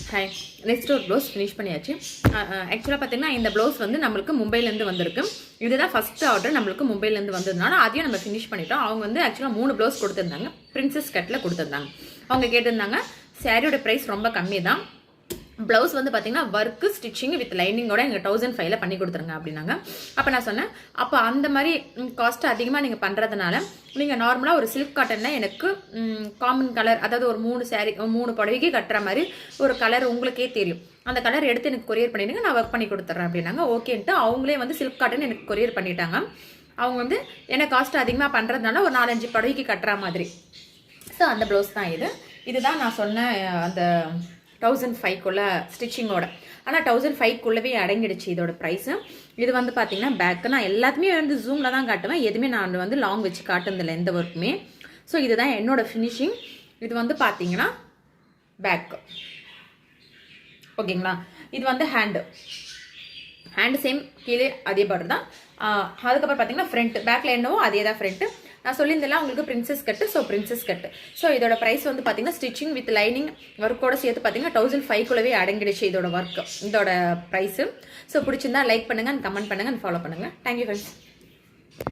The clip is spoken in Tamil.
ஹாய், நெக்ஸ்ட் ஒரு ப்ளவுஸ் ஃபினிஷ் பண்ணியாச்சு. ஆக்சுவலாக பார்த்தீங்கன்னா இந்த ப்ளவுஸ் வந்து நம்மளுக்கு மும்பைலேருந்து வந்திருக்கு. இதுதான் ஃபஸ்ட் ஆர்டர் நம்மளுக்கு மும்பைலேருந்து வந்ததுனால அதையும் நம்ம ஃபினிஷ் பண்ணிட்டோம். அவங்க வந்து ஆக்சுவலாக 3 ப்ளவுஸ் கொடுத்துருந்தாங்க, பிரின்சஸ் கட்டில் கொடுத்துருந்தாங்க. அவங்க கேட்டிருந்தாங்க சாரியோட ப்ரைஸ் ரொம்ப கம்மி தான், ப்ளவுஸ் வந்து பார்த்தீங்கன்னா ஒர்க்கு ஸ்டிச்சிங் வித் லைனிங்கோட எங்கள் 1005 பண்ணி கொடுத்துருங்க அப்படின்னாங்க. அப்போ நான் சொன்னேன், அப்போ அந்த மாதிரி காஸ்ட் அதிகமாக நீங்கள் பண்ணுறதுனால நீங்கள் நார்மலாக ஒரு சில்க் காட்டனில் எனக்கு காமன் கலர், அதாவது ஒரு 3 சாரீ 3 புடவைக்கு கட்டுற மாதிரி ஒரு கலர் உங்களுக்கே தெரியும், அந்த கலர் எடுத்து எனக்கு கொரியர் பண்ணிடுங்க, நான் ஒர்க் பண்ணி கொடுத்துட்றேன் அப்படின்னாங்க. ஓகேன்ட்டு அவங்களே வந்து சில்க் காட்டன் எனக்கு கொரியர் பண்ணிட்டாங்க. அவங்க வந்து என்ன காஸ்ட் அதிகமாக பண்ணுறதுனால ஒரு 4-5 புடவைக்கு கட்டுற மாதிரி. ஸோ அந்த ப்ளவுஸ் தான் இதுதான் நான் சொன்ன அந்த 1005 ஸ்டிச்சிங்கோட. ஆனால் 1005 அடங்கிடுச்சு இதோட ப்ரைஸு. இது வந்து பார்த்தீங்கன்னா பேக்கு நான் எல்லாத்துமே வந்து ஜூமில் தான் காட்டுவேன், எதுவுமே நான் வந்து லாங் வச்சு காட்டுனதில்லை எந்த ஒர்க்குமே. ஸோ இதுதான் என்னோட ஃபினிஷிங். இது வந்து பார்த்தீங்கன்னா பேக்கு, ஓகேங்களா. இது வந்து ஹேண்டு சேம் கீழே அதே பார்டர் தான். அதுக்கப்புறம் பார்த்தீங்கன்னா ஃப்ரண்ட், பேக்கில் என்னவோ அதே தான் ஃப்ரண்ட்டு. நான் சொல்லியிருந்தேன் உங்களுக்கு பிரின்சஸ் கட்டு, ஸோ பிரின்சஸ் கட்டு. ஸோ இதோட ப்ரைஸ் வந்து பார்த்தீங்கன்னா ஸ்டிச்சிங் வித் லைனிங் ஒர்க்கோட சேர்த்து பார்த்தீங்கன்னா 1005 அடங்கிடுச்சு இதோட ஒர்க்கு, இதோட ப்ரைஸு. ஸோ பிடிச்சிருந்தா லைக் பண்ணுங்கள், கமெண்ட் பண்ணுங்கள், ஃபாலோ பண்ணுங்கள். Thank you friends.